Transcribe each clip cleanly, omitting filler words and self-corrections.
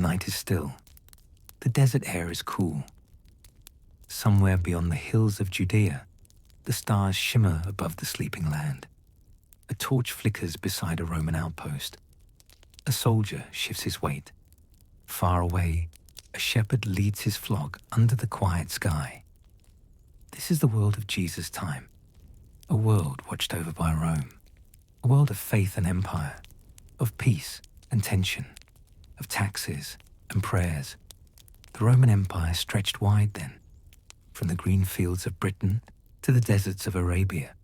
night is still. The desert air is cool. Somewhere beyond the hills of Judea, the stars shimmer above the sleeping land. A torch flickers beside a Roman outpost. A soldier shifts his weight. Far away, a shepherd leads his flock under the quiet sky. This is the world of Jesus' time, a world watched over by Rome, a world of faith and empire, of peace and tension, of taxes and prayers. The Roman Empire stretched wide then, from the green fields of Britain to the deserts of Arabia,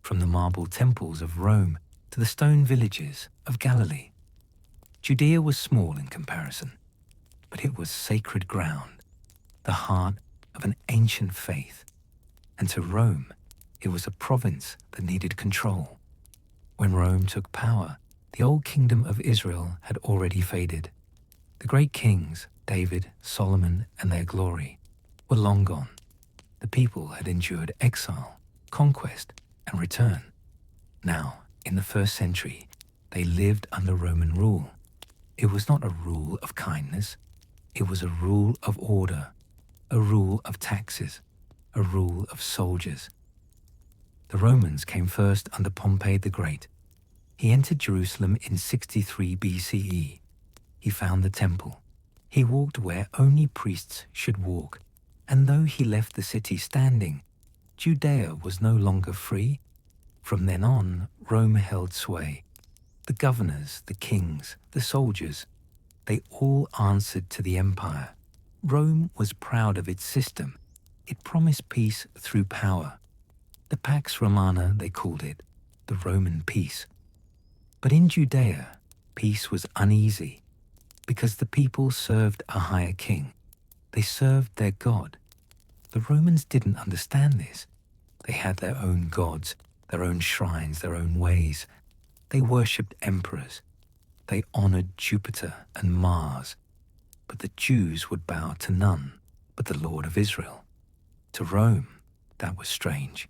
from the marble temples of Rome to the stone villages of Galilee. Judea was small in comparison, but it was sacred ground, the heart of an ancient faith. And to Rome, it was a province that needed control. When Rome took power, the old kingdom of Israel had already faded. The great kings, David, Solomon, and their glory, were long gone. The people had endured exile, conquest, and return. Now, in the first century, they lived under Roman rule. It was not a rule of kindness. It was a rule of order, a rule of taxes, a rule of soldiers. The Romans came first under Pompey the Great. He entered Jerusalem in 63 BCE. He found the temple. He walked where only priests should walk. And though he left the city standing, Judea was no longer free. From then on, Rome held sway. The governors, the kings, the soldiers, they all answered to the empire. Rome was proud of its system. It promised peace through power. The Pax Romana, they called it, the Roman peace. But in Judea, peace was uneasy because the people served a higher king. They served their God. The Romans didn't understand this. They had their own gods, their own shrines, their own ways. They worshipped emperors. They honored Jupiter and Mars. But the Jews would bow to none but the Lord of Israel. To Rome, that was strange.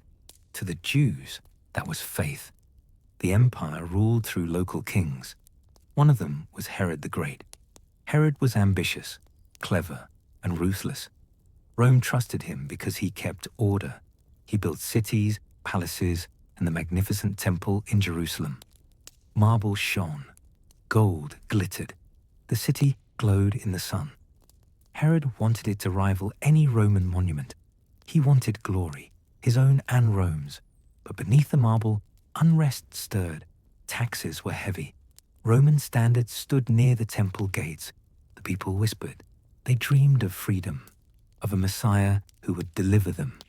To the Jews, that was faith. The empire ruled through local kings. One of them was Herod the Great. Herod was ambitious, clever, and ruthless. Rome trusted him because he kept order. He built cities, palaces, and the magnificent temple in Jerusalem. Marble shone. Gold glittered. The city glowed in the sun. Herod wanted it to rival any Roman monument. He wanted glory, his own and Rome's. But beneath the marble, unrest stirred. Taxes were heavy. Roman standards stood near the temple gates. The people whispered. They dreamed of freedom, of a Messiah who would deliver them.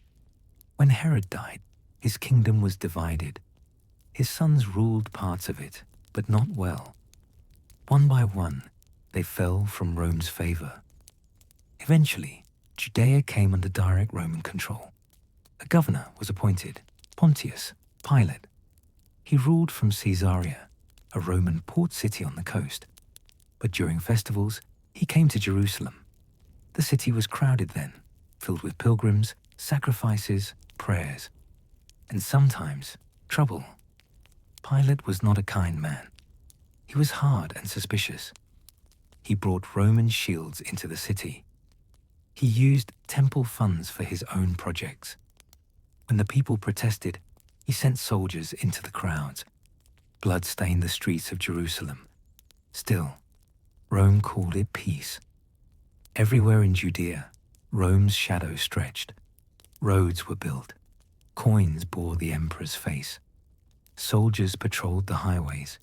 When Herod died, his kingdom was divided. His sons ruled parts of it, but not well. One by one, they fell from Rome's favor. Eventually, Judea came under direct Roman control. A governor was appointed, Pontius Pilate. He ruled from Caesarea, a Roman port city on the coast. But during festivals, he came to Jerusalem. The city was crowded then, filled with pilgrims, sacrifices, prayers, and sometimes trouble. Pilate was not a kind man. He was hard and suspicious. He brought Roman shields into the city. He used temple funds for his own projects. When the people protested, he sent soldiers into the crowds. Blood stained the streets of Jerusalem. Still, Rome called it peace. Everywhere in Judea, Rome's shadow stretched. Roads were built. Coins bore the emperor's face. Soldiers patrolled the highways.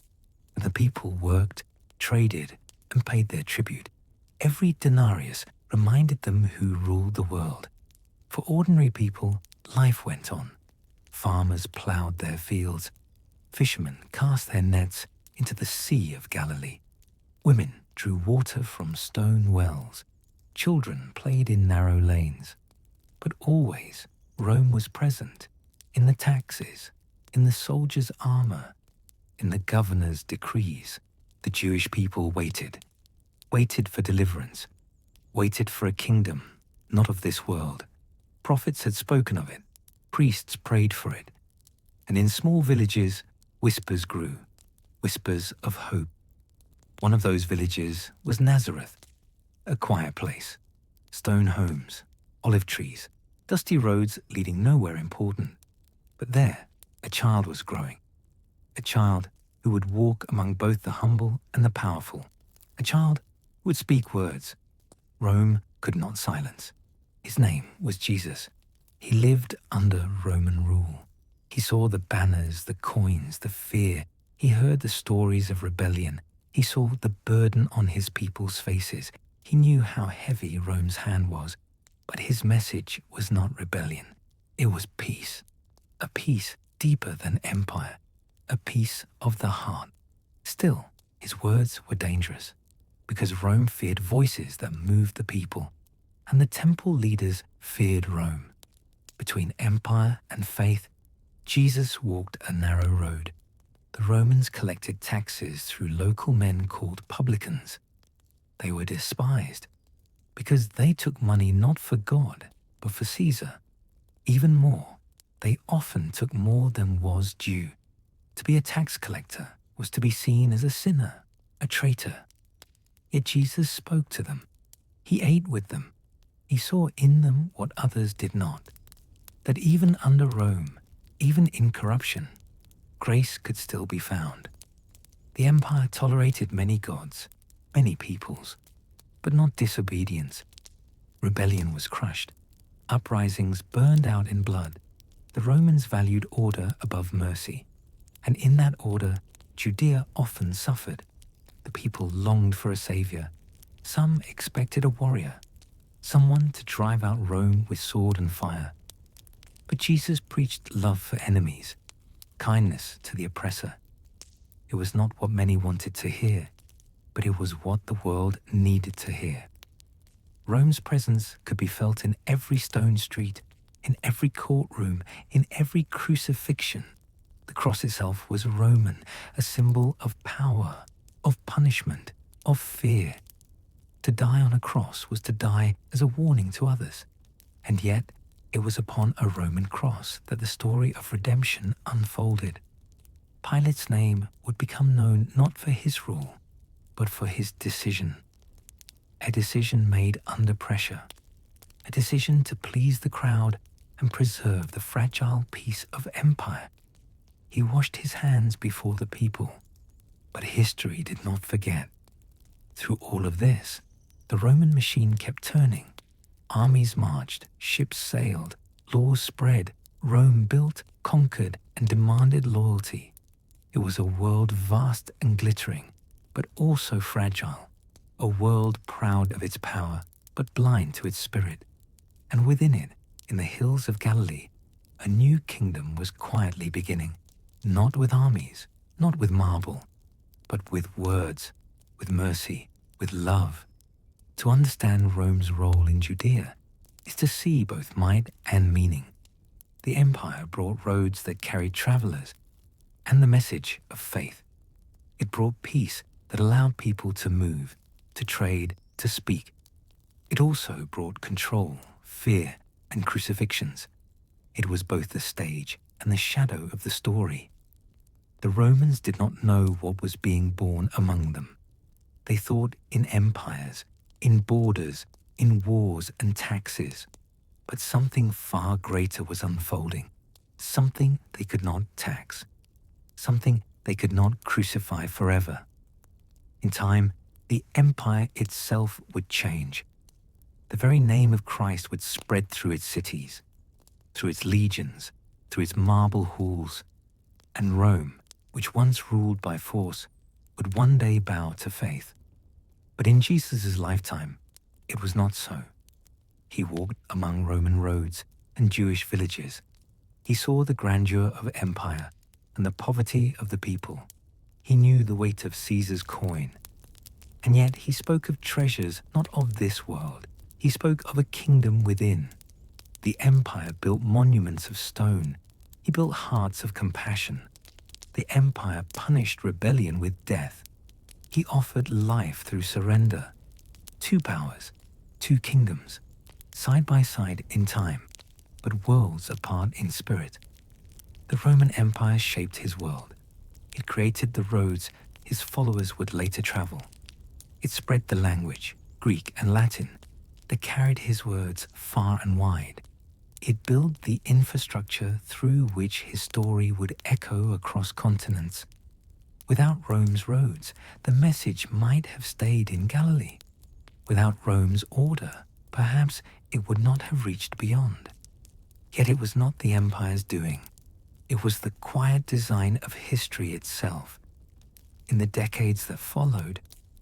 And the people worked, traded, and paid their tribute. Every denarius reminded them who ruled the world. For ordinary people, life went on. Farmers plowed their fields. Fishermen cast their nets into the Sea of Galilee. Women drew water from stone wells. Children played in narrow lanes. But always, Rome was present, in the taxes, in the soldiers' armor, in the governor's decrees. The Jewish people waited for deliverance, waited for a kingdom, not of this world. Prophets had spoken of it, priests prayed for it, and in small villages, whispers grew, whispers of hope. One of those villages was Nazareth, a quiet place. Stone homes, olive trees, dusty roads leading nowhere important. But there, a child was growing. A child who would walk among both the humble and the powerful. A child who would speak words Rome could not silence. His name was Jesus. He lived under Roman rule. He saw the banners, the coins, the fear. He heard the stories of rebellion. He saw the burden on his people's faces. He knew how heavy Rome's hand was. But his message was not rebellion. It was peace. A peace deeper than empire. A peace of the heart. Still, his words were dangerous, because Rome feared voices that moved the people, and the temple leaders feared Rome. Between empire and faith, Jesus walked a narrow road. The Romans collected taxes through local men called publicans. They were despised because they took money not for God, but for Caesar. Even more, they often took more than was due. To be a tax collector was to be seen as a sinner, a traitor. Yet Jesus spoke to them. He ate with them. He saw in them what others did not. That even under Rome, even in corruption, grace could still be found. The empire tolerated many gods, many peoples, but not disobedience. Rebellion was crushed. Uprisings burned out in blood. The Romans valued order above mercy, and in that order, Judea often suffered. The people longed for a savior. Some expected a warrior, someone to drive out Rome with sword and fire. But Jesus preached love for enemies, kindness to the oppressor. It was not what many wanted to hear, but it was what the world needed to hear. Rome's presence could be felt in every stone street, in every courtroom, in every crucifixion. The cross itself was Roman, a symbol of power, of punishment, of fear. To die on a cross was to die as a warning to others. And yet, it was upon a Roman cross that the story of redemption unfolded. Pilate's name would become known not for his rule, but for his decision. A decision made under pressure. A decision to please the crowd and preserve the fragile peace of empire. He washed his hands before the people, but history did not forget. Through all of this, the Roman machine kept turning. Armies marched, ships sailed, laws spread, Rome built, conquered, and demanded loyalty. It was a world vast and glittering, but also fragile. A world proud of its power, but blind to its spirit. And within it, in the hills of Galilee, a new kingdom was quietly beginning. Not with armies, not with marble, but with words, with mercy, with love. To understand Rome's role in Judea is to see both might and meaning. The empire brought roads that carried travelers and the message of faith. It brought peace that allowed people to move, to trade, to speak. It also brought control, fear, and crucifixions. It was both the stage and the shadow of the story. The Romans did not know what was being born among them. They thought in empires, in borders, in wars and taxes. But something far greater was unfolding, something they could not tax, something they could not crucify forever. In time, the empire itself would change. The very name of Christ would spread through its cities, through its legions, through its marble halls, and Rome, which once ruled by force, would one day bow to faith. But in Jesus' lifetime, it was not so. He walked among Roman roads and Jewish villages. He saw the grandeur of empire and the poverty of the people. He knew the weight of Caesar's coin. And yet he spoke of treasures not of this world. He spoke of a kingdom within. The empire built monuments of stone. He built hearts of compassion. The empire punished rebellion with death. He offered life through surrender. Two powers, two kingdoms, side by side in time, but worlds apart in spirit. The Roman Empire shaped his world. It created the roads his followers would later travel. It spread the language, Greek and Latin, that carried his words far and wide. It built the infrastructure through which his story would echo across continents. Without Rome's roads, the message might have stayed in Galilee. Without Rome's order, perhaps it would not have reached beyond. Yet it was not the empire's doing. It was the quiet design of history itself. In the decades that followed,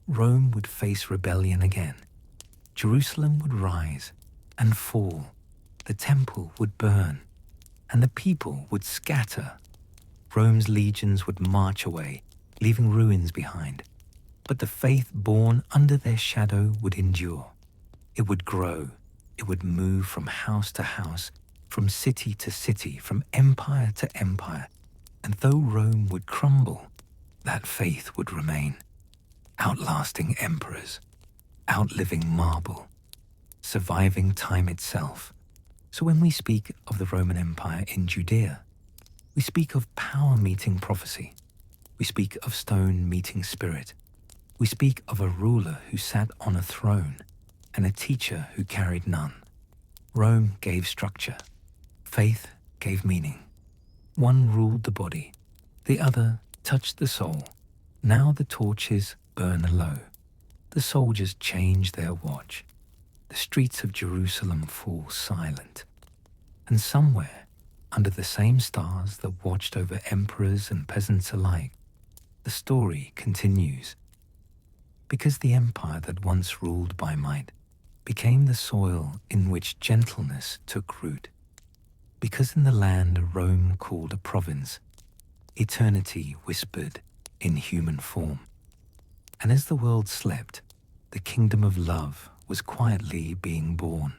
Rome would face rebellion again. Jerusalem would rise and fall. The temple would burn, and the people would scatter. Rome's legions would march away, leaving ruins behind. But the faith born under their shadow would endure. It would grow. It would move from house to house, from city to city, from empire to empire. And though Rome would crumble, that faith would remain, outlasting emperors, outliving marble, surviving time itself. So when we speak of the Roman Empire in Judea, we speak of power meeting prophecy. We speak of stone meeting spirit. We speak of a ruler who sat on a throne and a teacher who carried none. Rome gave structure. Faith gave meaning. One ruled the body. The other touched the soul. Now the torches burn low. The soldiers change their watch. The streets of Jerusalem fall silent. And somewhere, under the same stars that watched over emperors and peasants alike, the story continues. Because the empire that once ruled by might became the soil in which gentleness took root. Because in the land Rome called a province, eternity whispered in human form. And as the world slept, the kingdom of love was quietly being born.